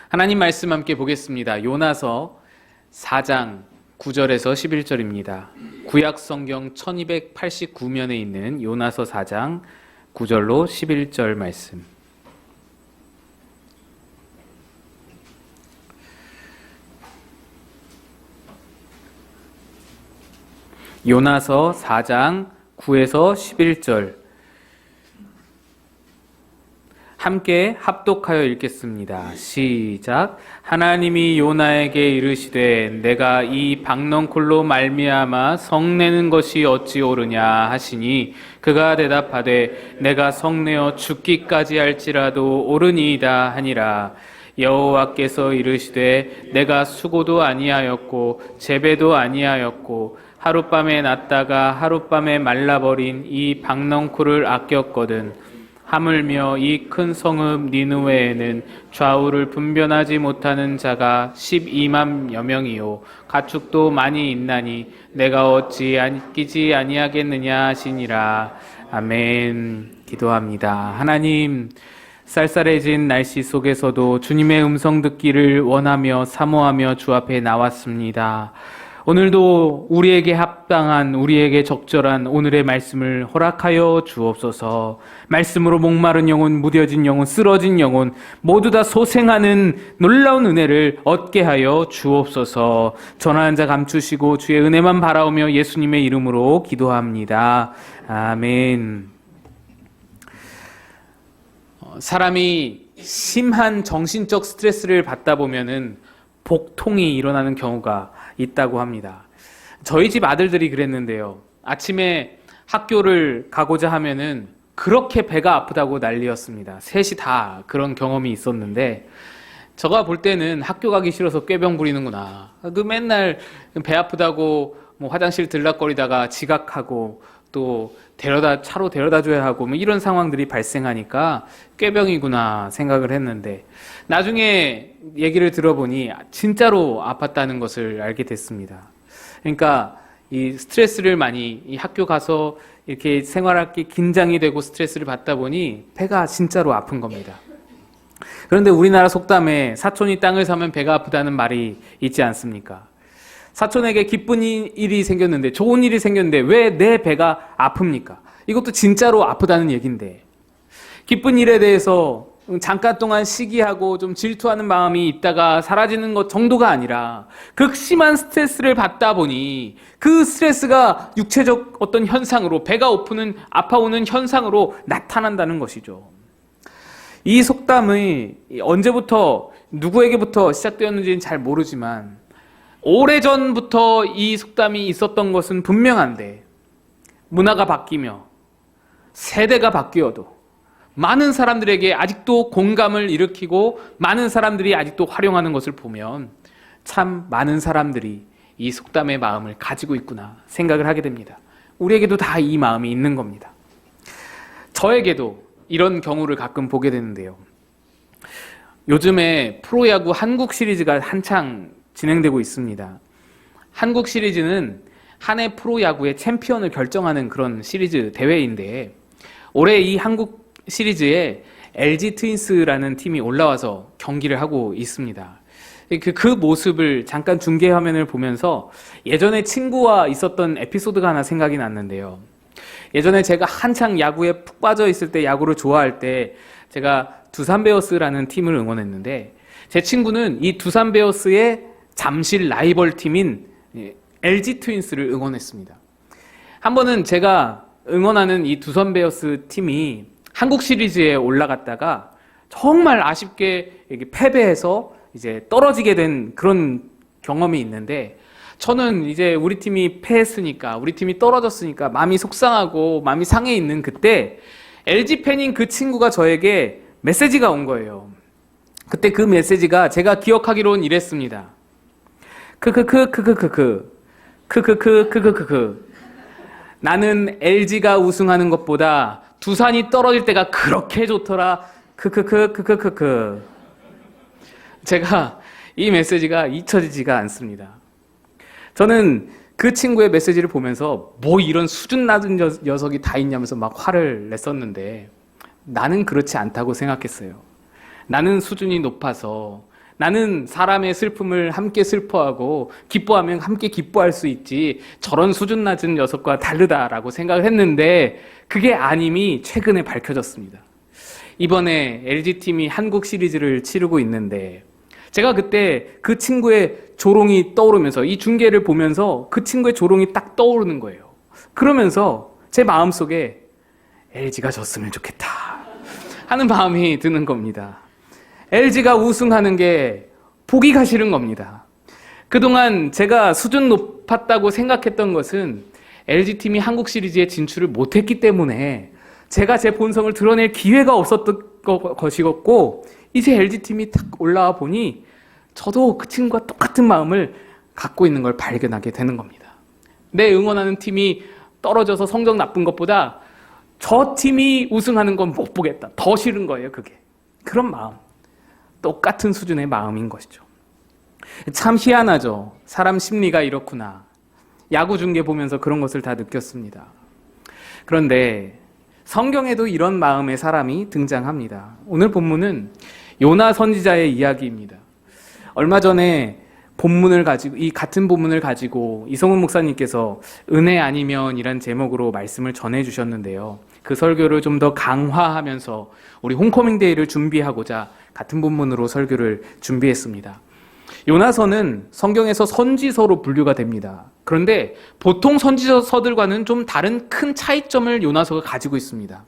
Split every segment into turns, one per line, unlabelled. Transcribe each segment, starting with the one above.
하나님 말씀 함께 보겠습니다. 요나서 4장 9절에서 11절입니다. 구약 성경 1289면에 있는 요나서 4장 9절로 11절 말씀. 요나서 4장 9에서 11절 함께 합독하여 읽겠습니다. 시작. 하나님이 요나에게 이르시되 내가 이 박넝쿨로 말미암아 성내는 것이 어찌 옳으냐 하시니 그가 대답하되 내가 성내어 죽기까지 할지라도 옳으니이다 하니라. 여호와께서 이르시되 내가 수고도 아니하였고 재배도 아니하였고 하룻밤에 났다가 하룻밤에 말라버린 이 박넝쿨을 아꼈거든. 하물며 이 큰 성읍 니느웨에는 좌우를 분별하지 못하는 자가 12만여 명이요 가축도 많이 있나니 내가 어찌 아끼지 아니하겠느냐 하시니라. 아멘. 기도합니다. 하나님, 쌀쌀해진 날씨 속에서도 주님의 음성 듣기를 원하며 사모하며 주 앞에 나왔습니다. 오늘도 우리에게 합당한, 우리에게 적절한 오늘의 말씀을 허락하여 주옵소서. 말씀으로 목마른 영혼, 무뎌진 영혼, 쓰러진 영혼 모두 다 소생하는 놀라운 은혜를 얻게 하여 주옵소서. 전하는 자 감추시고 주의 은혜만 바라오며 예수님의 이름으로 기도합니다. 아멘. 사람이 심한 정신적 스트레스를 받다 보면은 복통이 일어나는 경우가 있다고 합니다. 저희 집 아들들이 그랬는데요. 아침에 학교를 가고자 하면은 그렇게 배가 아프다고 난리였습니다. 셋이 다 그런 경험이 있었는데 제가 볼 때는 학교 가기 싫어서 꾀병 부리는구나. 그 맨날 배 아프다고 뭐 화장실 들락거리다가 지각하고 또 차로 데려다 줘야 하고 뭐 이런 상황들이 발생하니까 꾀병이구나 생각을 했는데 나중에 얘기를 들어보니 진짜로 아팠다는 것을 알게 됐습니다. 그러니까 이 스트레스를 많이 이 학교 가서 이렇게 생활할 게 긴장이 되고 스트레스를 받다 보니 배가 진짜로 아픈 겁니다. 그런데 우리나라 속담에 사촌이 땅을 사면 배가 아프다는 말이 있지 않습니까? 사촌에게 기쁜 일이 생겼는데, 좋은 일이 생겼는데 왜 내 배가 아픕니까? 이것도 진짜로 아프다는 얘기인데, 기쁜 일에 대해서 잠깐 동안 시기하고 좀 질투하는 마음이 있다가 사라지는 것 정도가 아니라 극심한 스트레스를 받다 보니 그 스트레스가 육체적 어떤 현상으로, 배가 아파오는 현상으로 나타난다는 것이죠. 이 속담이 언제부터 누구에게부터 시작되었는지는 잘 모르지만 오래전부터 이 속담이 있었던 것은 분명한데, 문화가 바뀌며 세대가 바뀌어도 많은 사람들에게 아직도 공감을 일으키고 많은 사람들이 아직도 활용하는 것을 보면 참 많은 사람들이 이 속담의 마음을 가지고 있구나 생각을 하게 됩니다. 우리에게도 다 이 마음이 있는 겁니다. 저에게도 이런 경우를 가끔 보게 되는데요. 요즘에 프로야구 한국 시리즈가 한창 진행되고 있습니다. 한국 시리즈는 한 해 프로야구의 챔피언을 결정하는 그런 시리즈 대회인데, 올해 이 한국 시리즈에 LG 트윈스라는 팀이 올라와서 경기를 하고 있습니다. 그 모습을 잠깐 중계 화면을 보면서 예전에 친구와 있었던 에피소드가 하나 생각이 났는데요. 예전에 제가 한창 야구에 푹 빠져 있을 때, 야구를 좋아할 때 제가 두산 베어스라는 팀을 응원했는데, 제 친구는 이 두산 베어스의 잠실 라이벌 팀인 LG 트윈스를 응원했습니다. 한 번은 제가 응원하는 이 두산 베어스 팀이 한국 시리즈에 올라갔다가 정말 아쉽게 패배해서 이제 떨어지게 된 그런 경험이 있는데, 저는 이제 우리 팀이 패했으니까, 우리 팀이 떨어졌으니까 마음이 속상하고 마음이 상해 있는 그때 LG 팬인 그 친구가 저에게 메시지가 온 거예요. 그때 그 메시지가 제가 기억하기로는 이랬습니다. 나는 LG가 우승하는 것보다 두산이 떨어질 때가 그렇게 좋더라. 제가 이 메시지가 잊혀지지가 않습니다. 저는 그 친구의 메시지를 보면서 뭐 이런 수준 낮은 녀석이 다 있냐면서 막 화를 냈었는데, 나는 그렇지 않다고 생각했어요. 나는 수준이 높아서 나는 사람의 슬픔을 함께 슬퍼하고 기뻐하면 함께 기뻐할 수 있지 저런 수준 낮은 녀석과 다르다라고 생각을 했는데 그게 아님이 최근에 밝혀졌습니다. 이번에 LG팀이 한국 시리즈를 치르고 있는데 제가 그때 그 친구의 조롱이 떠오르면서 이 중계를 보면서 그 친구의 조롱이 딱 떠오르는 거예요. 그러면서 제 마음속에 LG가 졌으면 좋겠다 하는 마음이 드는 겁니다. LG가 우승하는 게 보기가 싫은 겁니다. 그동안 제가 수준 높았다고 생각했던 것은 LG팀이 한국 시리즈에 진출을 못했기 때문에 제가 제 본성을 드러낼 기회가 없었던 것이었고 이제 LG팀이 딱 올라와 보니 저도 그 친구와 똑같은 마음을 갖고 있는 걸 발견하게 되는 겁니다. 내 응원하는 팀이 떨어져서 성적 나쁜 것보다 저 팀이 우승하는 건 못 보겠다. 더 싫은 거예요, 그게. 그런 마음. 똑같은 수준의 마음인 것이죠. 참 희한하죠. 사람 심리가 이렇구나. 야구 중계 보면서 그런 것을 다 느꼈습니다. 그런데 성경에도 이런 마음의 사람이 등장합니다. 오늘 본문은 요나 선지자의 이야기입니다. 얼마 전에 이 같은 본문을 가지고 이성훈 목사님께서 은혜 아니면이란 제목으로 말씀을 전해 주셨는데요. 그 설교를 좀 더 강화하면서 우리 홈커밍 데이를 준비하고자 같은 본문으로 설교를 준비했습니다. 요나서는 성경에서 선지서로 분류가 됩니다. 그런데 보통 선지서들과는 좀 다른 큰 차이점을 요나서가 가지고 있습니다.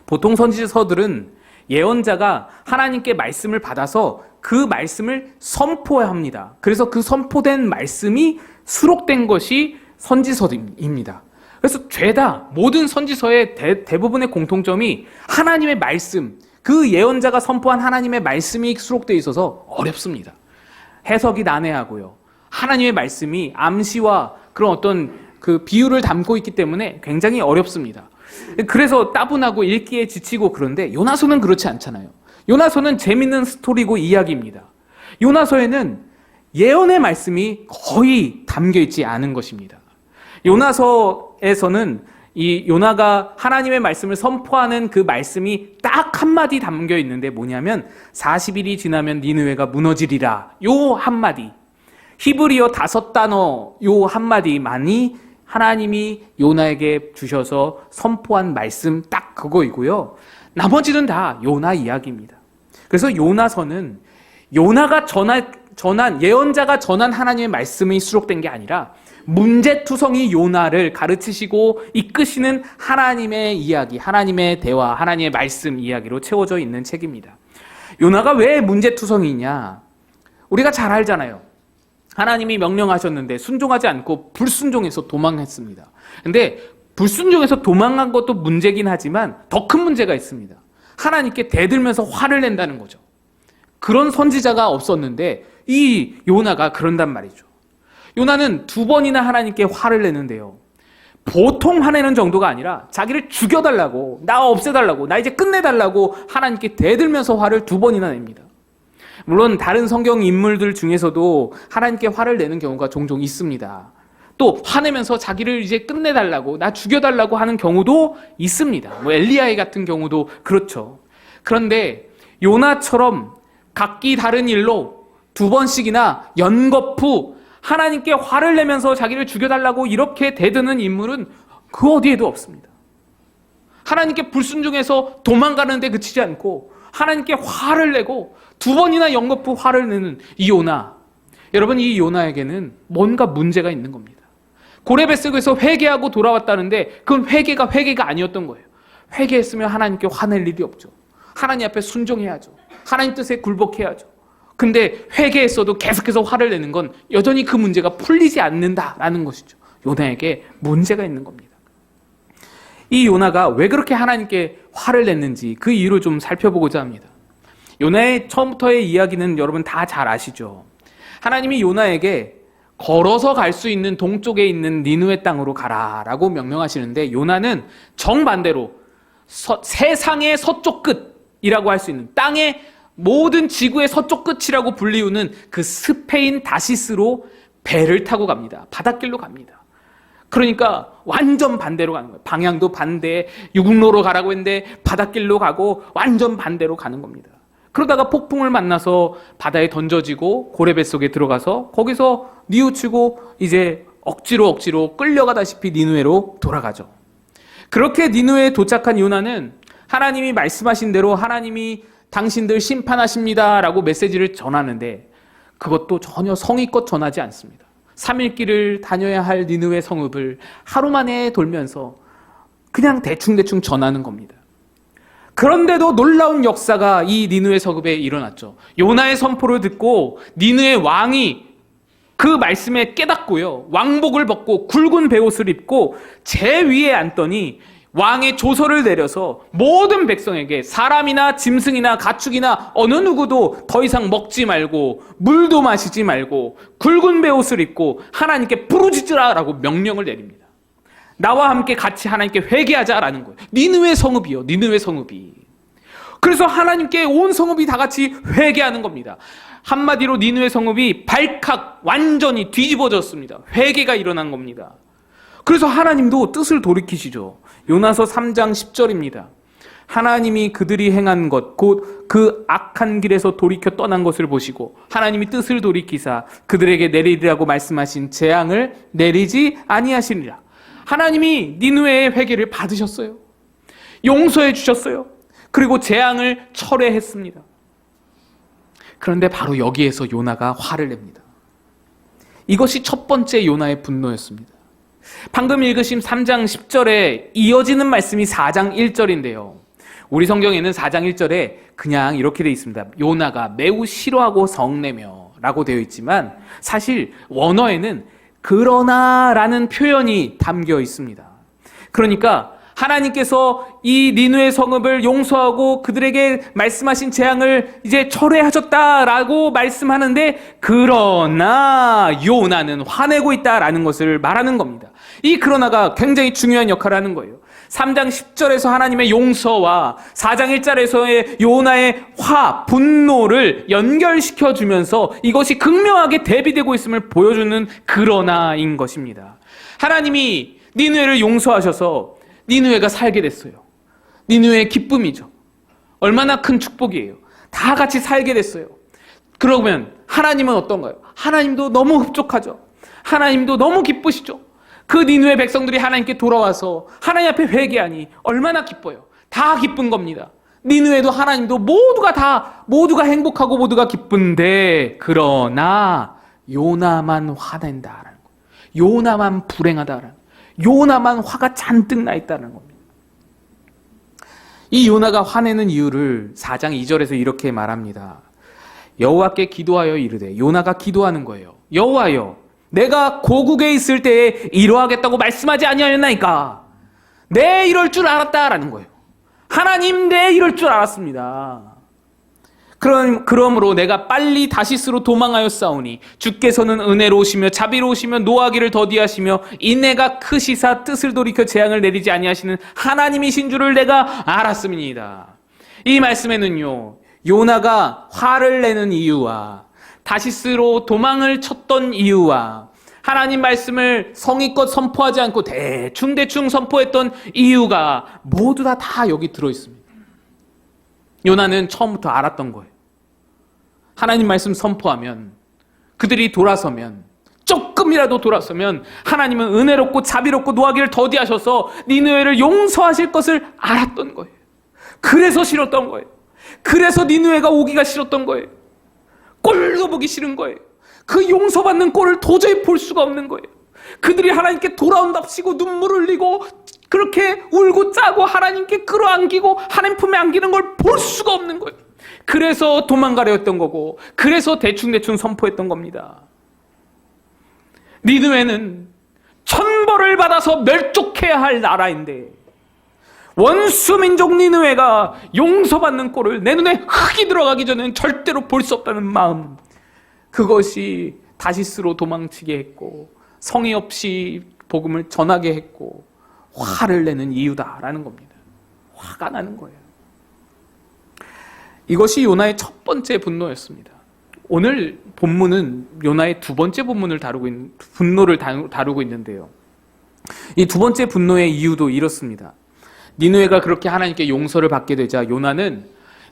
보통 선지서들은 예언자가 하나님께 말씀을 받아서 그 말씀을 선포합니다. 그래서 그 선포된 말씀이 수록된 것이 선지서입니다. 그래서 죄다 모든 선지서의 대부분의 공통점이 하나님의 말씀, 그 예언자가 선포한 하나님의 말씀이 수록되어 있어서 어렵습니다. 해석이 난해하고요. 하나님의 말씀이 암시와 그런 어떤 그 비유를 담고 있기 때문에 굉장히 어렵습니다. 그래서 따분하고 읽기에 지치고 그런데 요나서는 그렇지 않잖아요. 요나서는 재밌는 스토리고 이야기입니다. 요나서에는 예언의 말씀이 거의 담겨 있지 않은 것입니다. 요나서에서는 이 요나가 하나님의 말씀을 선포하는 그 말씀이 딱 한마디 담겨 있는데 뭐냐면 40일이 지나면 니느웨가 무너지리라. 요 한마디. 히브리어 5단어 요 한마디만이 하나님이 요나에게 주셔서 선포한 말씀 딱 그거이고요. 나머지는 다 요나 이야기입니다. 그래서 요나서는 요나가 전한 예언자가 전한 하나님의 말씀이 수록된 게 아니라 문제투성이 요나를 가르치시고 이끄시는 하나님의 이야기, 하나님의 대화, 하나님의 말씀 이야기로 채워져 있는 책입니다. 요나가 왜 문제투성이냐? 우리가 잘 알잖아요. 하나님이 명령하셨는데 순종하지 않고 불순종해서 도망했습니다. 근데 불순종해서 도망한 것도 문제긴 하지만 더 큰 문제가 있습니다. 하나님께 대들면서 화를 낸다는 거죠. 그런 선지자가 없었는데 이 요나가 그런단 말이죠. 요나는 2번이나 하나님께 화를 내는데요. 보통 화내는 정도가 아니라 자기를 죽여달라고, 나 없애달라고, 나 이제 끝내달라고 하나님께 대들면서 화를 2번이나 냅니다. 물론 다른 성경 인물들 중에서도 하나님께 화를 내는 경우가 종종 있습니다. 또 화내면서 자기를 이제 끝내달라고, 나 죽여달라고 하는 경우도 있습니다. 엘리야 같은 경우도 그렇죠. 그런데 요나처럼 각기 다른 일로 2번씩이나 연거푸 하나님께 화를 내면서 자기를 죽여달라고 이렇게 대드는 인물은 그 어디에도 없습니다. 하나님께 불순종해서 도망가는데 그치지 않고 하나님께 화를 내고 2번이나 연거푸 화를 내는 이 요나. 여러분, 이 요나에게는 뭔가 문제가 있는 겁니다. 고레베스에서 회개하고 돌아왔다는데 그건 회개가 아니었던 거예요. 회개했으면 하나님께 화낼 일이 없죠. 하나님 앞에 순종해야죠. 하나님 뜻에 굴복해야죠. 근데 회개했어도 계속해서 화를 내는 건 여전히 그 문제가 풀리지 않는다라는 것이죠. 요나에게 문제가 있는 겁니다. 이 요나가 왜 그렇게 하나님께 화를 냈는지 그 이유를 좀 살펴보고자 합니다. 요나의 처음부터의 이야기는 여러분 다 잘 아시죠. 하나님이 요나에게 걸어서 갈 수 있는 동쪽에 있는 니느웨 땅으로 가라라고 명령하시는데 요나는 정반대로 세상의 서쪽 끝이라고 할 수 있는 땅의 모든 지구의 서쪽 끝이라고 불리우는 그 스페인 다시스로 배를 타고 갑니다. 바닷길로 갑니다. 그러니까 완전 반대로 가는 거예요. 방향도 반대, 육로로 가라고 했는데 바닷길로 가고 완전 반대로 가는 겁니다. 그러다가 폭풍을 만나서 바다에 던져지고 고래 뱃속에 들어가서 거기서 뉘우치고 이제 억지로 끌려가다시피 니느웨로 돌아가죠. 그렇게 니느웨에 도착한 요나는 하나님이 말씀하신 대로 하나님이 당신들 심판하십니다 라고 메시지를 전하는데 그것도 전혀 성의껏 전하지 않습니다. 3일 길을 다녀야 할 니느웨 성읍을 하루 만에 돌면서 그냥 대충 전하는 겁니다. 그런데도 놀라운 역사가 이 니느웨 성읍에 일어났죠. 요나의 선포를 듣고 니느웨 왕이 그 말씀에 깨닫고요. 왕복을 벗고 굵은 베옷을 입고 제 위에 앉더니 왕의 조서를 내려서 모든 백성에게 사람이나 짐승이나 가축이나 어느 누구도 더 이상 먹지 말고 물도 마시지 말고 굵은 베옷을 입고 하나님께 부르짖으라라고 명령을 내립니다. 나와 함께 같이 하나님께 회개하자라는 거예요. 니느웨 성읍이요. 니느웨 성읍이. 그래서 하나님께 온 성읍이 다 같이 회개하는 겁니다. 한마디로 니느웨 성읍이 발칵 완전히 뒤집어졌습니다. 회개가 일어난 겁니다. 그래서 하나님도 뜻을 돌이키시죠. 요나서 3장 10절입니다. 하나님이 그들이 행한 것 곧 그 악한 길에서 돌이켜 떠난 것을 보시고 하나님이 뜻을 돌이키사 그들에게 내리리라고 말씀하신 재앙을 내리지 아니하시니라. 하나님이 니느웨의 회개를 받으셨어요. 용서해 주셨어요. 그리고 재앙을 철회했습니다. 그런데 바로 여기에서 요나가 화를 냅니다. 이것이 첫 번째 요나의 분노였습니다. 방금 읽으신 3장 10절에 이어지는 말씀이 4장 1절인데요. 우리 성경에는 4장 1절에 그냥 이렇게 되어 있습니다. 요나가 매우 싫어하고 성내며 라고 되어 있지만 사실 원어에는 그러나라는 표현이 담겨 있습니다. 그러니까 하나님께서 이 니느웨 성읍을 용서하고 그들에게 말씀하신 재앙을 이제 철회하셨다라고 말씀하는데 그러나 요나는 화내고 있다라는 것을 말하는 겁니다. 이 그러나가 굉장히 중요한 역할을 하는 거예요. 3장 10절에서 하나님의 용서와 4장 1절에서의 요나의 분노를 연결시켜 주면서 이것이 극명하게 대비되고 있음을 보여주는 그러나인 것입니다. 하나님이 니느웨를 용서하셔서 니느웨가 살게 됐어요. 니느웨의 기쁨이죠. 얼마나 큰 축복이에요. 다 같이 살게 됐어요. 그러면 하나님은 어떤가요? 하나님도 너무 흡족하죠. 하나님도 너무 기쁘시죠. 그 니느웨 백성들이 하나님께 돌아와서 하나님 앞에 회개하니 얼마나 기뻐요. 다 기쁜 겁니다. 니느웨도 하나님도 모두가 행복하고 모두가 기쁜데 그러나 요나만 화낸다라는 거예요. 요나만 불행하다라는 거예요. 요나만 화가 잔뜩 나 있다는 겁니다. 이 요나가 화내는 이유를 4장 2절에서 이렇게 말합니다. 여호와께 기도하여 이르되 요나가 기도하는 거예요. 여호와여 내가 고국에 있을 때에 이러하겠다고 말씀하지 아니하였나이까. 내 이럴 줄 알았다라는 거예요. 하나님 내 이럴 줄 알았습니다. 그러므로 내가 빨리 다시스로 도망하였사오니 주께서는 은혜로우시며 자비로우시며 노하기를 더디하시며 인내가 크시사 뜻을 돌이켜 재앙을 내리지 아니하시는 하나님이신 줄을 내가 알았음이니이다. 이 말씀에는요 요나가 화를 내는 이유와 다시스로 도망을 쳤던 이유와 하나님 말씀을 성의껏 선포하지 않고 대충 선포했던 이유가 모두 다 여기 들어있습니다. 요나는 처음부터 알았던 거예요. 하나님 말씀 선포하면 그들이 돌아서면 조금이라도 돌아서면 하나님은 은혜롭고 자비롭고 노하기를 더디하셔서 니느웨를 용서하실 것을 알았던 거예요. 그래서 싫었던 거예요. 그래서 니느웨가 오기가 싫었던 거예요. 꼴도 보기 싫은 거예요. 그 용서받는 꼴을 도저히 볼 수가 없는 거예요. 그들이 하나님께 돌아온답시고 눈물 흘리고 그렇게 울고 짜고 하나님께 끌어안기고 하나님 품에 안기는 걸 볼 수가 없는 거예요. 그래서 도망가려 했던 거고 그래서 대충 선포했던 겁니다. 니느웨는 천벌을 받아서 멸족해야 할 나라인데 원수 민족 니느웨가 용서받는 꼴을 내 눈에 흙이 들어가기 전에는 절대로 볼 수 없다는 마음, 그것이 다시스로 도망치게 했고 성의 없이 복음을 전하게 했고 화를 내는 이유다라는 겁니다. 화가 나는 거예요. 이것이 요나의 첫 번째 분노였습니다. 오늘 본문은 요나의 두 번째 분노를 다루고 있는데요. 이 두 번째 분노의 이유도 이렇습니다. 니느웨가 그렇게 하나님께 용서를 받게 되자 요나는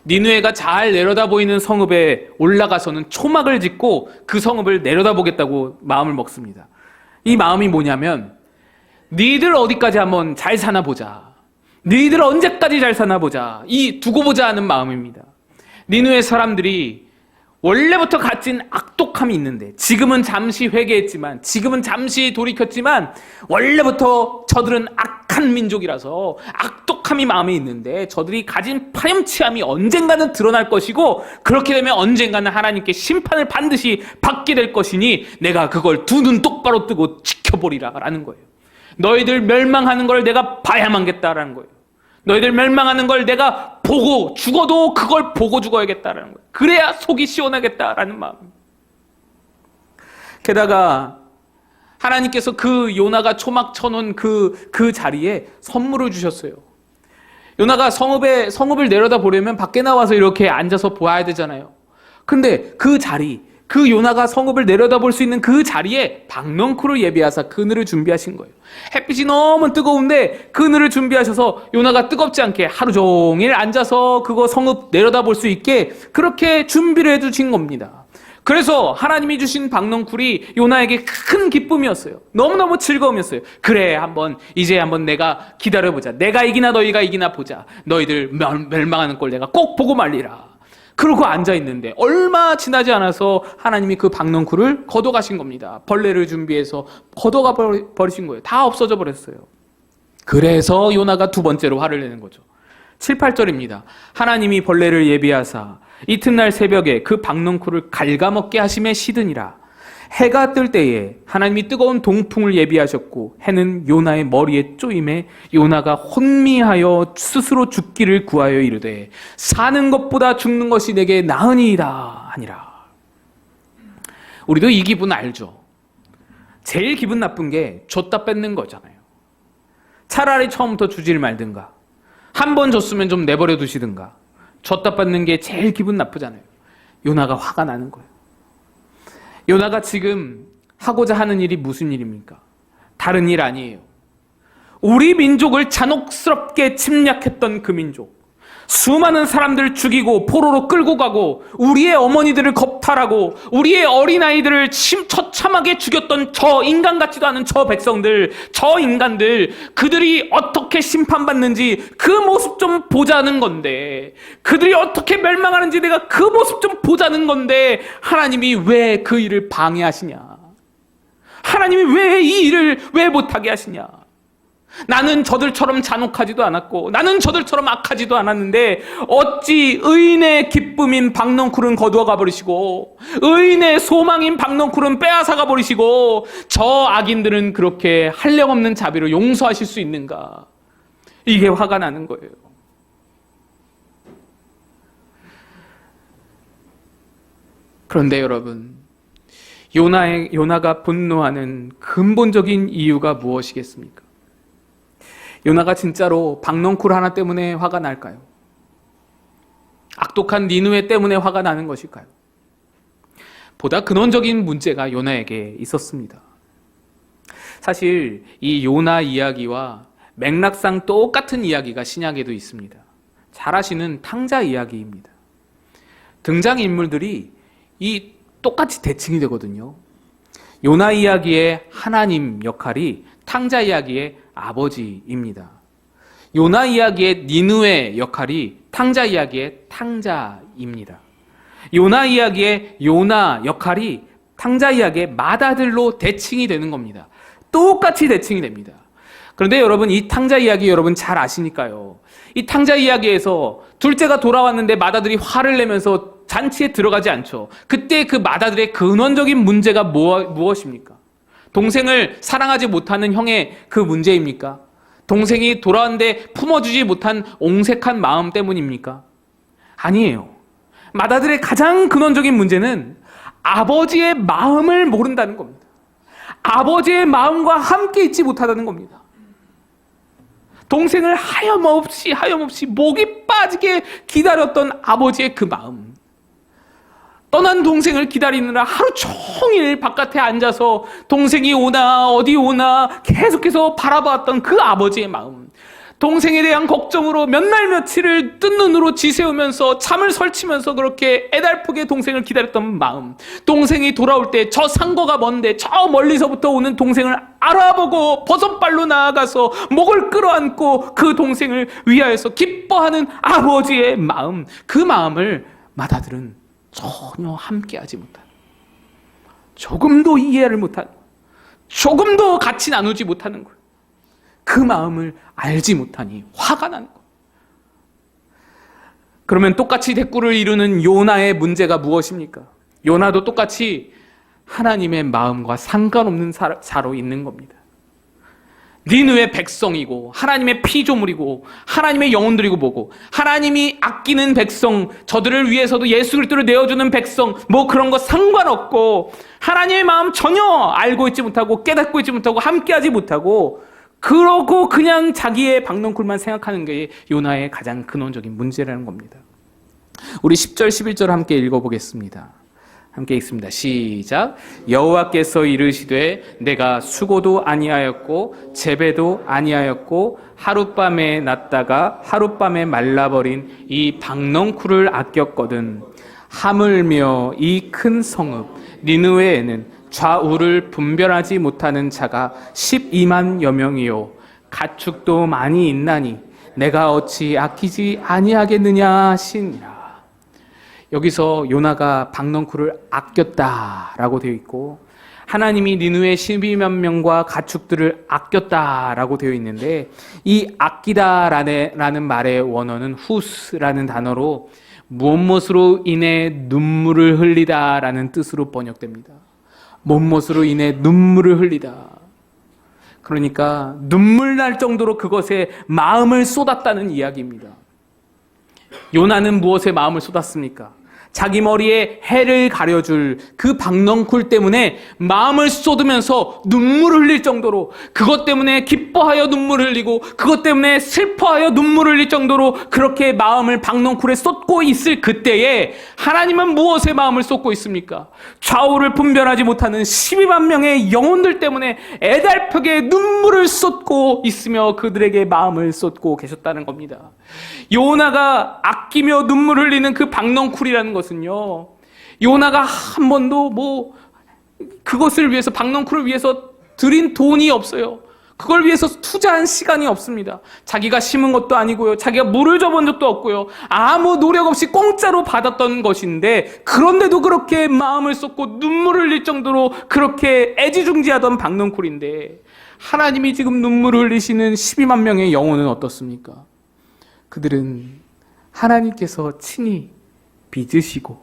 니느웨가 잘 내려다 보이는 성읍에 올라가서는 초막을 짓고 그 성읍을 내려다보겠다고 마음을 먹습니다. 이 마음이 뭐냐면 니들 어디까지 한번 잘 사나 보자. 니들 언제까지 잘 사나 보자. 이 두고 보자 하는 마음입니다. 니느웨 사람들이 원래부터 가진 악독함이 있는데 지금은 잠시 회개했지만 지금은 잠시 돌이켰지만 원래부터 저들은 악한 민족이라서 악독함이 마음에 있는데 저들이 가진 파렴치함이 언젠가는 드러날 것이고 그렇게 되면 언젠가는 하나님께 심판을 반드시 받게 될 것이니 내가 그걸 두 눈 똑바로 뜨고 지켜보리라 라는 거예요. 너희들 멸망하는 걸 내가 봐야만겠다라는 거예요. 너희들 멸망하는 걸 내가 보고 죽어도 그걸 보고 죽어야겠다라는 거예요. 그래야 속이 시원하겠다라는 마음. 게다가 하나님께서 그 요나가 초막 쳐놓은 그 자리에 선물을 주셨어요. 요나가 성읍을 내려다 보려면 밖에 나와서 이렇게 앉아서 보아야 되잖아요. 근데 그 자리, 그 요나가 성읍을 내려다볼 수 있는 그 자리에 박넝쿨을 예비하사 그늘을 준비하신 거예요. 햇빛이 너무 뜨거운데 그늘을 준비하셔서 요나가 뜨겁지 않게 하루 종일 앉아서 그거 성읍 내려다볼 수 있게 그렇게 준비를 해주신 겁니다. 그래서 하나님이 주신 박넝쿨이 요나에게 큰 기쁨이었어요. 너무너무 즐거움이었어요. 그래, 이제 한번 내가 기다려보자. 내가 이기나 너희가 이기나 보자. 너희들 멸망하는 걸 내가 꼭 보고 말리라. 그러고 앉아있는데 얼마 지나지 않아서 하나님이 그 박넝쿨을 걷어가신 겁니다. 벌레를 준비해서 걷어가 버리신 거예요. 다 없어져 버렸어요. 그래서 요나가 두 번째로 화를 내는 거죠. 7, 8절입니다. 하나님이 벌레를 예비하사 이튿날 새벽에 그 박넝쿨을 갉아먹게 하심에 시드니라. 해가 뜰 때에 하나님이 뜨거운 동풍을 예비하셨고 해는 요나의 머리에 쪼임에 요나가 혼미하여 스스로 죽기를 구하여 이르되 사는 것보다 죽는 것이 내게 나으니이다 하니라. 우리도 이 기분 알죠? 제일 기분 나쁜 게 줬다 뺏는 거잖아요. 차라리 처음부터 주질 말든가 한 번 줬으면 좀 내버려 두시든가 줬다 뺏는 게 제일 기분 나쁘잖아요. 요나가 화가 나는 거예요. 요나가 지금 하고자 하는 일이 무슨 일입니까? 다른 일 아니에요. 우리 민족을 잔혹스럽게 침략했던 그 민족, 수많은 사람들 죽이고 포로로 끌고 가고 우리의 어머니들을 겁탈하고 우리의 어린아이들을 처참하게 죽였던 저 인간 같지도 않은 저 백성들, 저 인간들, 그들이 어떻게 심판받는지 그 모습 좀 보자는 건데, 그들이 어떻게 멸망하는지 내가 그 모습 좀 보자는 건데 하나님이 왜 그 일을 방해하시냐? 하나님이 왜 이 일을 왜 못하게 하시냐? 나는 저들처럼 잔혹하지도 않았고 나는 저들처럼 악하지도 않았는데 어찌 의인의 기쁨인 박넝쿨은 거두어가 버리시고 의인의 소망인 박넝쿨은 빼앗아가 버리시고 저 악인들은 그렇게 한량없는 자비로 용서하실 수 있는가? 이게 화가 나는 거예요. 그런데 여러분, 요나가 분노하는 근본적인 이유가 무엇이겠습니까? 요나가 진짜로 박넝쿨 하나 때문에 화가 날까요? 악독한 니느웨 때문에 화가 나는 것일까요? 보다 근원적인 문제가 요나에게 있었습니다. 사실 이 요나 이야기와 맥락상 똑같은 이야기가 신약에도 있습니다. 잘 아시는 탕자 이야기입니다. 등장인물들이 이 똑같이 대칭이 되거든요. 요나 이야기의 하나님 역할이 탕자 이야기의 아버지입니다. 요나 이야기의 니느웨 역할이 탕자 이야기의 탕자입니다. 요나 이야기의 요나 역할이 탕자 이야기의 맏아들로 대칭이 되는 겁니다. 똑같이 대칭이 됩니다. 그런데 여러분, 이 탕자 이야기 여러분 잘 아시니까요. 이 탕자 이야기에서 둘째가 돌아왔는데 맏아들이 화를 내면서 잔치에 들어가지 않죠. 그때 그 맏아들의 근원적인 문제가 무엇입니까? 동생을 사랑하지 못하는 형의 그 문제입니까? 동생이 돌아왔는데 품어주지 못한 옹색한 마음 때문입니까? 아니에요. 맏아들의 가장 근원적인 문제는 아버지의 마음을 모른다는 겁니다. 아버지의 마음과 함께 있지 못하다는 겁니다. 동생을 하염없이 목이 빠지게 기다렸던 아버지의 그 마음, 떠난 동생을 기다리느라 하루 종일 바깥에 앉아서 동생이 오나 어디 오나 계속해서 바라봤던 그 아버지의 마음, 동생에 대한 걱정으로 몇 날 며칠을 뜬 눈으로 지새우면서 잠을 설치면서 그렇게 애달프게 동생을 기다렸던 마음, 동생이 돌아올 때 저 상거가 먼데 저 멀리서부터 오는 동생을 알아보고 버선발로 나아가서 목을 끌어안고 그 동생을 위하여서 기뻐하는 아버지의 마음, 그 마음을 맏아들은 전혀 함께하지 못한, 조금도 이해를 못하는, 조금도 같이 나누지 못하는 거예요. 그 마음을 알지 못하니 화가 나는 거예요. 그러면 똑같이 대꾸를 이루는 요나의 문제가 무엇입니까? 요나도 똑같이 하나님의 마음과 상관없는 사로 있는 겁니다. 니느웨 백성이고 하나님의 피조물이고 하나님의 영혼들이고 뭐고, 하나님이 아끼는 백성, 저들을 위해서도 예수 그리스도를 내어주는 백성, 뭐 그런 거 상관없고 하나님의 마음 전혀 알고 있지 못하고 깨닫고 있지 못하고 함께하지 못하고 그러고 그냥 자기의 박넝쿨만 생각하는 게 요나의 가장 근원적인 문제라는 겁니다. 우리 10절 11절 함께 읽어보겠습니다. 함께 읽습니다. 시작. 여호와께서 이르시되 내가 수고도 아니하였고 재배도 아니하였고 하룻밤에 났다가 하룻밤에 말라버린 이 박넝쿨을 아꼈거든. 하물며 이 큰 성읍 니느웨에는 좌우를 분별하지 못하는 자가 12만여 명이요 가축도 많이 있나니 내가 어찌 아끼지 아니하겠느냐 하시니라. 여기서 요나가 박넝쿨을 아꼈다라고 되어 있고 하나님이 니느웨 12만 명과 가축들을 아꼈다라고 되어 있는데, 이 아끼다라는 말의 원어는 후스라는 단어로 무엇으로 인해 눈물을 흘리다라는 뜻으로 번역됩니다. 무엇으로 인해 눈물을 흘리다. 그러니까 눈물 날 정도로 그것에 마음을 쏟았다는 이야기입니다. 요나는 무엇에 마음을 쏟았습니까? 자기 머리에 해를 가려줄 그 박넝쿨 때문에 마음을 쏟으면서 눈물을 흘릴 정도로, 그것 때문에 기뻐하여 눈물을 흘리고 그것 때문에 슬퍼하여 눈물을 흘릴 정도로 그렇게 마음을 박넝쿨에 쏟고 있을 그때에 하나님은 무엇에 마음을 쏟고 있습니까? 좌우를 분별하지 못하는 12만 명의 영혼들 때문에 애달프게 눈물을 쏟고 있으며 그들에게 마음을 쏟고 계셨다는 겁니다. 요나가 아끼며 눈물을 흘리는 그 박넝쿨이라는 것은요, 요나가 한 번도 그것을 위해서, 박넝쿨을 위해서 들인 돈이 없어요. 그걸 위해서 투자한 시간이 없습니다. 자기가 심은 것도 아니고요, 자기가 물을 줘본 적도 없고요, 아무 노력 없이 공짜로 받았던 것인데, 그런데도 그렇게 마음을 쏟고 눈물을 흘릴 정도로 그렇게 애지중지하던 박넝쿨인데, 하나님이 지금 눈물을 흘리시는 12만 명의 영혼은 어떻습니까? 그들은 하나님께서 친히 빚으시고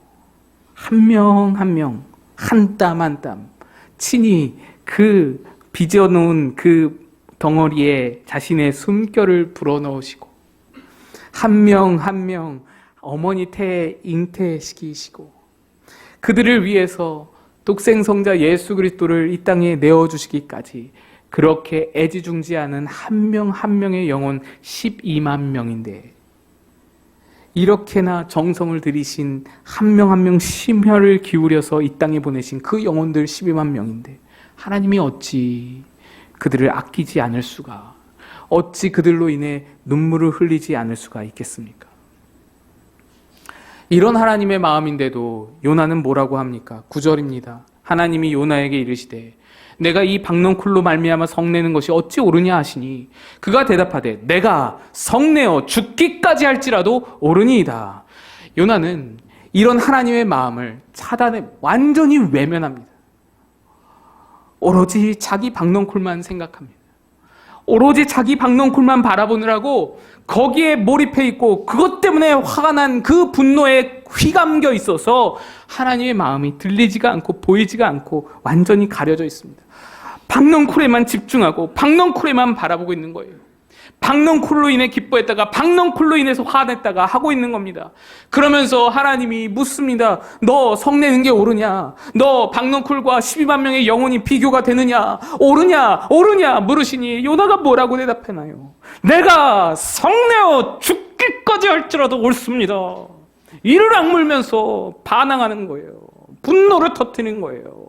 한 명 한 명, 한 땀 한 땀 친히 그 빚어놓은 그 덩어리에 자신의 숨결을 불어넣으시고 한 명 한 명 어머니 태에 잉태시키시고 그들을 위해서 독생성자 예수 그리스도를 이 땅에 내어주시기까지 그렇게 애지중지하는 한 명 한 명의 영혼 12만 명인데, 이렇게나 정성을 들이신 한 명 한 명 심혈을 기울여서 이 땅에 보내신 그 영혼들 12만 명인데, 하나님이 어찌 그들을 아끼지 않을 수가, 어찌 그들로 인해 눈물을 흘리지 않을 수가 있겠습니까? 이런 하나님의 마음인데도 요나는 뭐라고 합니까? 9절입니다. 하나님이 요나에게 이르시되 내가 이 박넝쿨로 말미암아 성내는 것이 어찌 옳으냐 하시니 그가 대답하되 내가 성내어 죽기까지 할지라도 옳으니이다. 요나는 이런 하나님의 마음을 차단해 완전히 외면합니다. 오로지 자기 박넝쿨만 생각합니다. 오로지 자기 박넝쿨만 바라보느라고 거기에 몰입해 있고 그것 때문에 화가 난 그 분노에 휘감겨 있어서 하나님의 마음이 들리지가 않고 보이지가 않고 완전히 가려져 있습니다. 박넝쿨에만 집중하고 박넝쿨에만 바라보고 있는 거예요. 박넝쿨로 인해 기뻐했다가 박넝쿨로 인해서 화냈다가 하고 있는 겁니다. 그러면서 하나님이 묻습니다. 너 성내는 게 옳으냐? 너 박넝쿨과 12만 명의 영혼이 비교가 되느냐? 옳으냐? 물으시니 요나가 뭐라고 대답하나요? 내가 성내어 죽기까지 할지라도 옳습니다. 이를 악물면서 반항하는 거예요. 분노를 터뜨리는 거예요.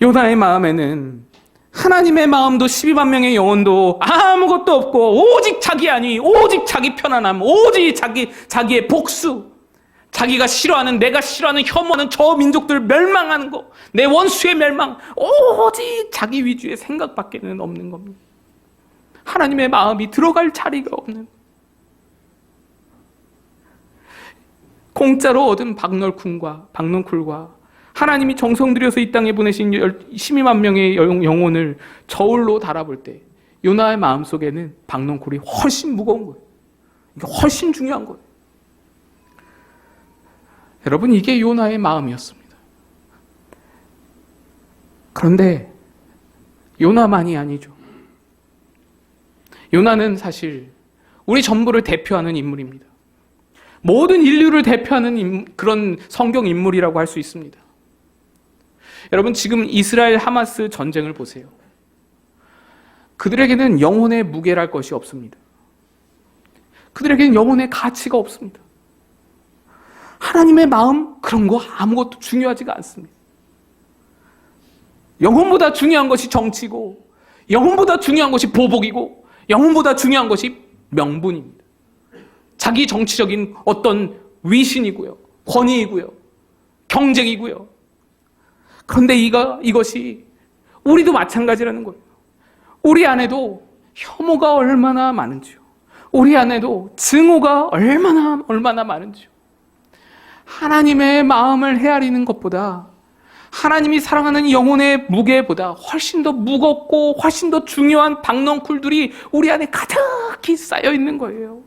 요나의 마음에는 하나님의 마음도 12만 명의 영혼도 아무것도 없고 오직 자기 안위, 오직 자기 편안함, 오직 자기의 복수, 자기가 싫어하는, 내가 싫어하는, 혐오하는 저 민족들 멸망하는 거, 내 원수의 멸망, 오직 자기 위주의 생각밖에는 없는 겁니다. 하나님의 마음이 들어갈 자리가 없는, 공짜로 얻은 박넝쿨과 하나님이 정성 들여서 이 땅에 보내신 12만 명의 영혼을 저울로 달아볼 때 요나의 마음속에는 박넝쿨이 훨씬 무거운 거예요. 이게 훨씬 중요한 거예요. 여러분, 이게 요나의 마음이었습니다. 그런데 요나만이 아니죠. 요나는 사실 우리 전부를 대표하는 인물입니다. 모든 인류를 대표하는 그런 성경 인물이라고 할 수 있습니다. 여러분, 지금 이스라엘 하마스 전쟁을 보세요. 그들에게는 영혼의 무게랄 것이 없습니다. 그들에게는 영혼의 가치가 없습니다. 하나님의 마음, 그런 거 아무것도 중요하지가 않습니다. 영혼보다 중요한 것이 정치고, 영혼보다 중요한 것이 보복이고, 영혼보다 중요한 것이 명분입니다. 자기 정치적인 어떤 위신이고요, 권위이고요, 경쟁이고요. 그런데 이것이 우리도 마찬가지라는 거예요. 우리 안에도 혐오가 얼마나 많은지요. 우리 안에도 증오가 얼마나 많은지요. 하나님의 마음을 헤아리는 것보다 하나님이 사랑하는 영혼의 무게보다 훨씬 더 무겁고 훨씬 더 중요한 박넝쿨들이 우리 안에 가득히 쌓여 있는 거예요.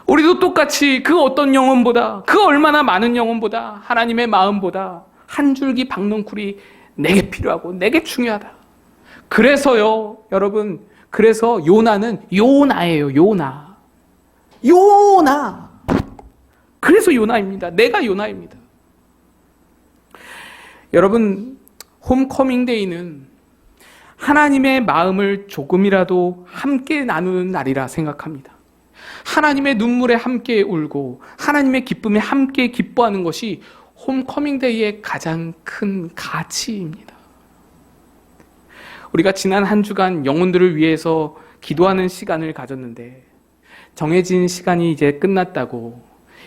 우리도 똑같이 그 어떤 영혼보다, 그 얼마나 많은 영혼보다, 하나님의 마음보다 한 줄기 박넝쿨이 내게 필요하고 내게 중요하다. 그래서요, 여러분, 그래서 요나는 요나예요. 요나. 그래서 요나입니다. 내가 요나입니다. 여러분, 홈커밍데이는 하나님의 마음을 조금이라도 함께 나누는 날이라 생각합니다. 하나님의 눈물에 함께 울고 하나님의 기쁨에 함께 기뻐하는 것이 홈커밍데이의 가장 큰 가치입니다. 우리가 지난 한 주간 영혼들을 위해서 기도하는 시간을 가졌는데, 정해진 시간이 이제 끝났다고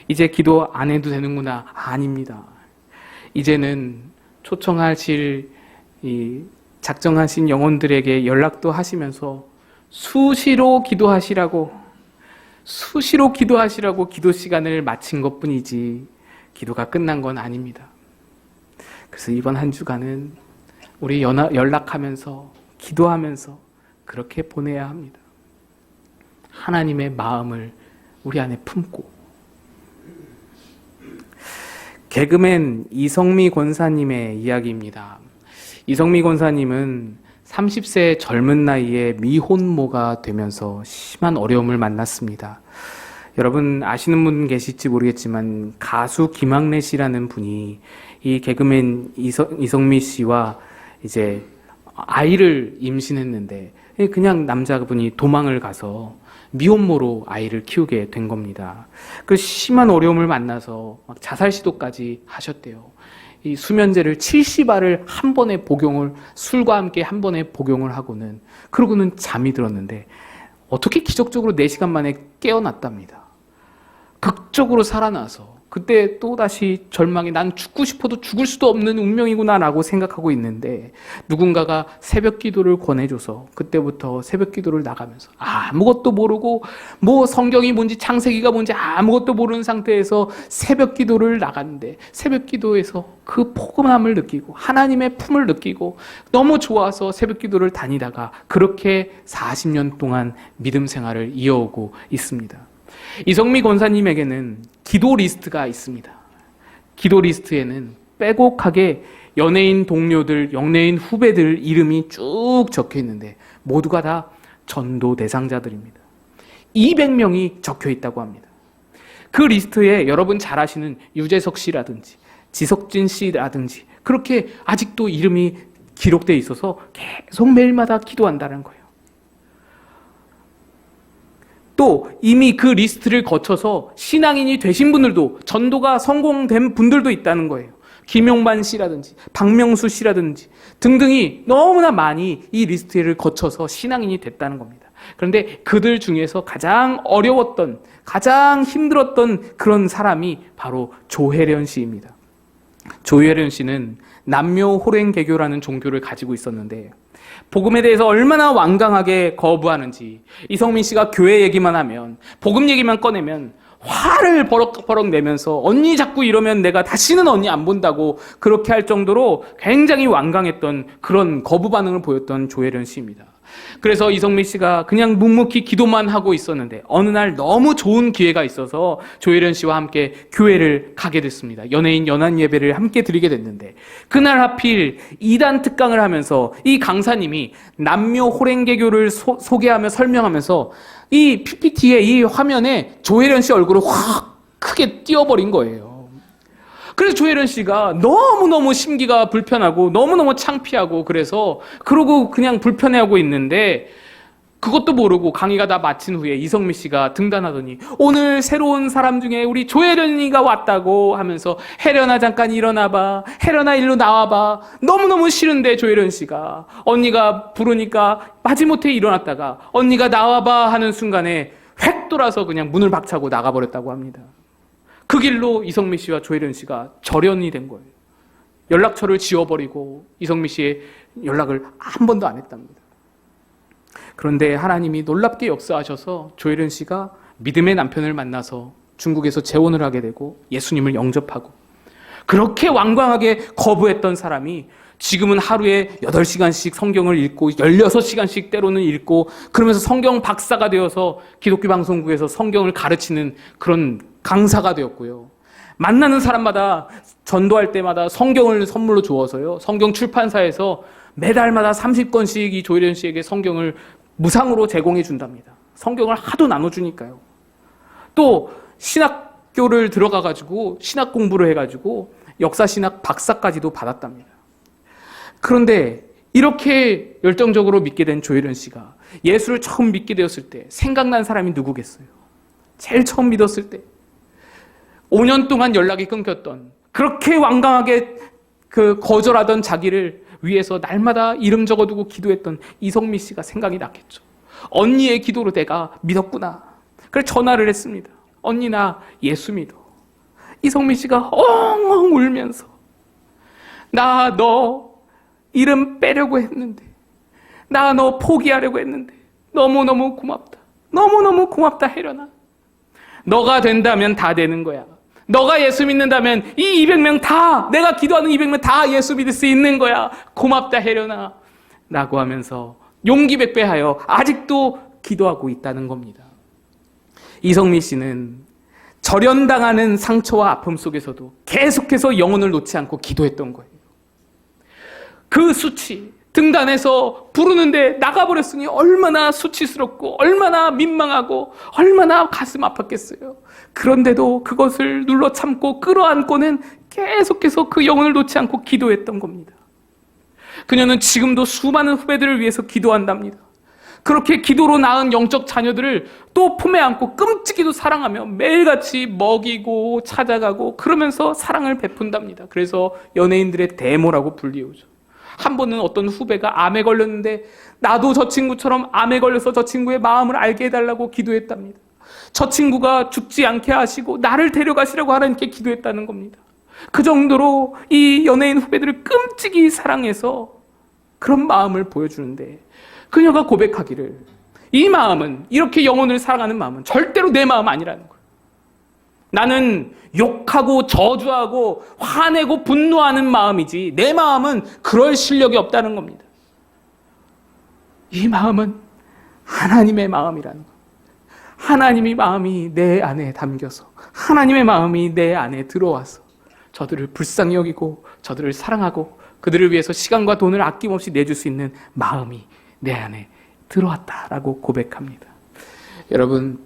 이제 기도 안 해도 되는구나. 아닙니다. 이제는 초청하실 작정하신 영혼들에게 연락도 하시면서 수시로 기도하시라고 기도 시간을 마친 것뿐이지 기도가 끝난 건 아닙니다. 그래서 이번 한 주간은 우리 연락하면서 기도하면서 그렇게 보내야 합니다. 하나님의 마음을 우리 안에 품고. 개그맨 이성미 권사님의 이야기입니다. 이성미 권사님은 30세 젊은 나이에 미혼모가 되면서 심한 어려움을 만났습니다. 여러분 아시는 분 계실지 모르겠지만 가수 김학래 씨라는 분이 이 개그맨 이성미 씨와 이제 아이를 임신했는데 그냥 남자분이 도망을 가서 미혼모로 아이를 키우게 된 겁니다. 그 심한 어려움을 만나서 자살 시도까지 하셨대요. 이 수면제를 70알을 한 번에 복용을, 술과 함께 한 번에 복용을 하고는, 그러고는 잠이 들었는데 어떻게 기적적으로 4시간 만에 깨어났답니다. 극적으로 살아나서 그때 또다시 절망이, 난 죽고 싶어도 죽을 수도 없는 운명이구나 라고 생각하고 있는데, 누군가가 새벽 기도를 권해줘서 그때부터 새벽 기도를 나가면서 아무것도 모르고 뭐 성경이 뭔지 창세기가 뭔지 아무것도 모르는 상태에서 새벽 기도를 나갔는데, 새벽 기도에서 그 포근함을 느끼고 하나님의 품을 느끼고 너무 좋아서 새벽 기도를 다니다가 그렇게 40년 동안 믿음 생활을 이어오고 있습니다. 이성미 권사님에게는 기도 리스트가 있습니다. 기도 리스트에는 빼곡하게 연예인 동료들, 연예인 후배들 이름이 쭉 적혀 있는데 모두가 다 전도 대상자들입니다. 200명이 적혀 있다고 합니다. 그 리스트에 여러분 잘 아시는 유재석 씨라든지 지석진 씨라든지 그렇게 아직도 이름이 기록되어 있어서 계속 매일마다 기도한다는 거예요. 또 이미 그 리스트를 거쳐서 신앙인이 되신 분들도, 전도가 성공된 분들도 있다는 거예요. 김용만 씨라든지 박명수 씨라든지 등등이 너무나 많이 이 리스트를 거쳐서 신앙인이 됐다는 겁니다. 그런데 그들 중에서 가장 어려웠던, 가장 힘들었던 그런 사람이 바로 조혜련 씨입니다. 조혜련 씨는 남묘호랭개교라는 종교를 가지고 있었는데 복음에 대해서 얼마나 완강하게 거부하는지, 이성민 씨가 교회 얘기만 하면, 복음 얘기만 꺼내면 화를 버럭버럭 내면서 언니 자꾸 이러면 내가 다시는 언니 안 본다고 그렇게 할 정도로 굉장히 완강했던 그런 거부 반응을 보였던 조혜련 씨입니다. 그래서 이성민 씨가 그냥 묵묵히 기도만 하고 있었는데 어느 날 너무 좋은 기회가 있어서 조혜련 씨와 함께 교회를 가게 됐습니다. 연예인 연한 예배를 함께 드리게 됐는데 그날 하필 이단 특강을 하면서 이 강사님이 남묘 호랭개교를 소개하며 설명하면서 이 PPT에, 이 화면에 조혜련 씨 얼굴을 확 크게 띄워버린 거예요. 그래서 조혜련 씨가 너무너무 심기가 불편하고 너무너무 창피하고 그래서 그러고 그냥 불편해하고 있는데 그것도 모르고 강의가 다 마친 후에 이성미 씨가 등단하더니 오늘 새로운 사람 중에 우리 조혜련이가 왔다고 하면서 혜련아 잠깐 일어나봐, 혜련아 일로 나와봐. 너무너무 싫은데 조혜련 씨가 언니가 부르니까 마지못해 일어났다가 언니가 나와봐 하는 순간에 획 돌아서 그냥 문을 박차고 나가버렸다고 합니다. 그 길로 이성미 씨와 조혜련 씨가 절연이 된 거예요. 연락처를 지워버리고 이성미 씨의 연락을 한 번도 안 했답니다. 그런데 하나님이 놀랍게 역사하셔서 조혜련 씨가 믿음의 남편을 만나서 중국에서 재혼을 하게 되고 예수님을 영접하고 그렇게 완강하게 거부했던 사람이 지금은 하루에 8시간씩 성경을 읽고 16시간씩 때로는 읽고 그러면서 성경 박사가 되어서 기독교 방송국에서 성경을 가르치는 그런 강사가 되었고요. 만나는 사람마다 전도할 때마다 성경을 선물로 주어서요. 성경 출판사에서 매달마다 30권씩 이 조혜련 씨에게 성경을 무상으로 제공해 준답니다. 성경을 하도 나눠주니까요. 또 신학교를 들어가가지고 신학 공부를 해가지고 역사신학 박사까지도 받았답니다. 그런데 이렇게 열정적으로 믿게 된 조혜련 씨가 예수를 처음 믿게 되었을 때 생각난 사람이 누구겠어요? 제일 처음 믿었을 때 5년 동안 연락이 끊겼던 그렇게 완강하게 거절하던 자기를 위해서 날마다 이름 적어두고 기도했던 이성미 씨가 생각이 났겠죠. 언니의 기도로 내가 믿었구나. 그래서 전화를 했습니다. 언니 나 예수 믿어. 이성미 씨가 엉엉 울면서 나 너 이름 빼려고 했는데 나 너 포기하려고 했는데 너무너무 고맙다. 너무너무 고맙다 혜련아. 너가 된다면 다 되는 거야. 너가 예수 믿는다면 이 200명 다 내가 기도하는 200명 다 예수 믿을 수 있는 거야. 고맙다 혜련아 라고 하면서 용기 백배하여 아직도 기도하고 있다는 겁니다. 이성미 씨는 절연당하는 상처와 아픔 속에서도 계속해서 영혼을 놓지 않고 기도했던 거예요. 그 수치 등단해서 부르는데 나가버렸으니 얼마나 수치스럽고 얼마나 민망하고 얼마나 가슴 아팠겠어요. 그런데도 그것을 눌러 참고 끌어안고는 계속해서 그 영혼을 놓지 않고 기도했던 겁니다. 그녀는 지금도 수많은 후배들을 위해서 기도한답니다. 그렇게 기도로 낳은 영적 자녀들을 또 품에 안고 끔찍이도 사랑하며 매일같이 먹이고 찾아가고 그러면서 사랑을 베푼답니다. 그래서 연예인들의 대모라고 불리우죠. 한 번은 어떤 후배가 암에 걸렸는데 나도 저 친구처럼 암에 걸려서 저 친구의 마음을 알게 해달라고 기도했답니다. 저 친구가 죽지 않게 하시고 나를 데려가시라고 하나님께 기도했다는 겁니다. 그 정도로 이 연예인 후배들을 끔찍이 사랑해서 그런 마음을 보여주는데 그녀가 고백하기를 이 마음은 이렇게 영혼을 사랑하는 마음은 절대로 내 마음 아니라는 거예요. 나는 욕하고 저주하고 화내고 분노하는 마음이지 내 마음은 그럴 실력이 없다는 겁니다. 이 마음은 하나님의 마음이라는 거예요. 하나님의 마음이 내 안에 담겨서 하나님의 마음이 내 안에 들어와서 저들을 불쌍히 여기고 저들을 사랑하고 그들을 위해서 시간과 돈을 아낌없이 내줄 수 있는 마음이 내 안에 들어왔다라고 고백합니다. 여러분,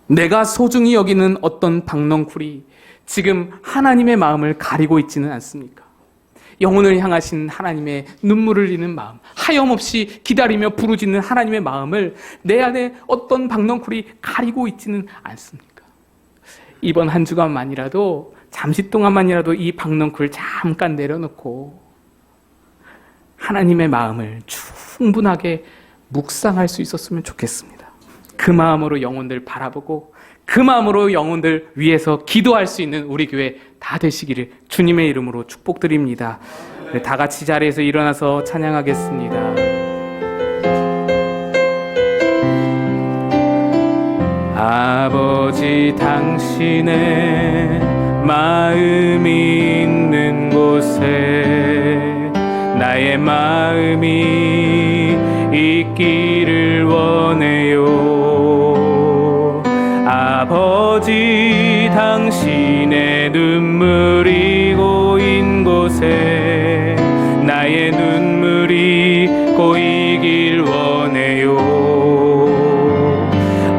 내가 소중히 여기는 어떤 박넝쿨이 지금 하나님의 마음을 가리고 있지는 않습니까? 영혼을 향하신 하나님의 눈물을 흘리는 마음, 하염없이 기다리며 부르짖는 하나님의 마음을 내 안에 어떤 박넝쿨이 가리고 있지는 않습니까? 이번 한 주간만이라도 잠시 동안만이라도 이 박넝쿨 잠깐 내려놓고 하나님의 마음을 충분하게 묵상할 수 있었으면 좋겠습니다. 그 마음으로 영혼들 바라보고 그 마음으로 영혼들 위해서 기도할 수 있는 우리 교회 다 되시기를 주님의 이름으로 축복드립니다. 다 같이 자리에서 일어나서 찬양하겠습니다. 아버지, 당신의 마음이 있는 곳에 나의 마음이 있기를 원해요. 아버지, 당신의 눈물이 고인 곳에 나의 눈물이 고이길 원해요.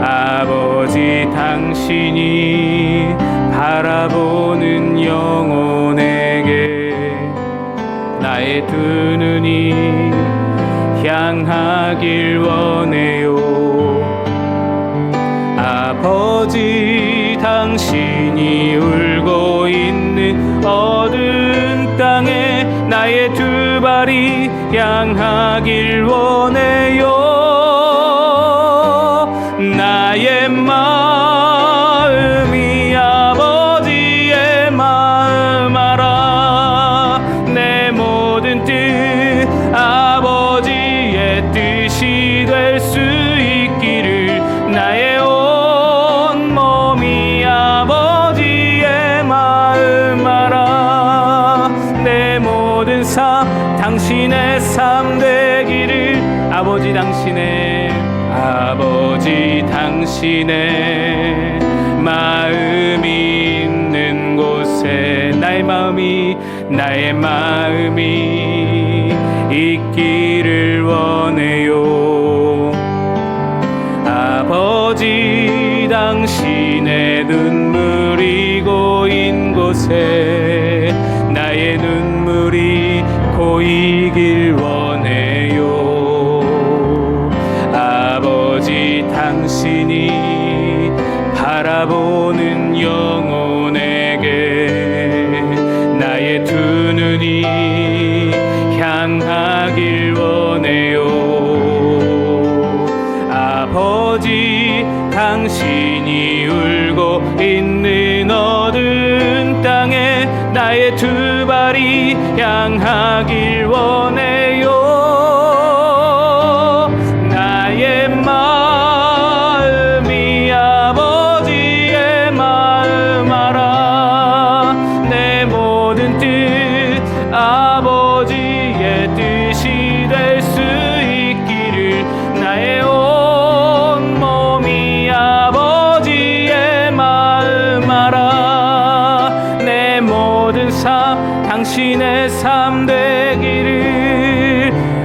아버지, 당신이 바라보는 영혼에게 나의 두 눈이 향하길 원해요. 아버지, 당신이 울고 있는 어두운 땅에 나의 두 발이 향하길 원해요. 나의 마음이 아버지의 마음 알아. 내 모든 뜻 아버지의 뜻이 될 수 있기를 나의 온 몸이 아버지의 마음 알아. 내 모든 삶 당신의 삶 되기를. 아버지, 당신의 마음이 있는 곳에 나의 마음이 있기를 원해요. 아버지, 당신의 눈물이 고인 곳에 나의 눈물이 고이길 원해요. 아버지, 당신이 바라보는 영혼에게 나의 두 눈이 향하길 원해요. 아버지, 당신이 울고 있는 어두운 땅에 나의 두 발이 향하길 원해요. 나의 마음이 아버지의 마음 알아. 내 모든 뜻 아버지의 뜻이 될 수 있기를. 나의 온 몸이 아버지의 마음 알아. 내 모든 삶 당신의 삶 되기를.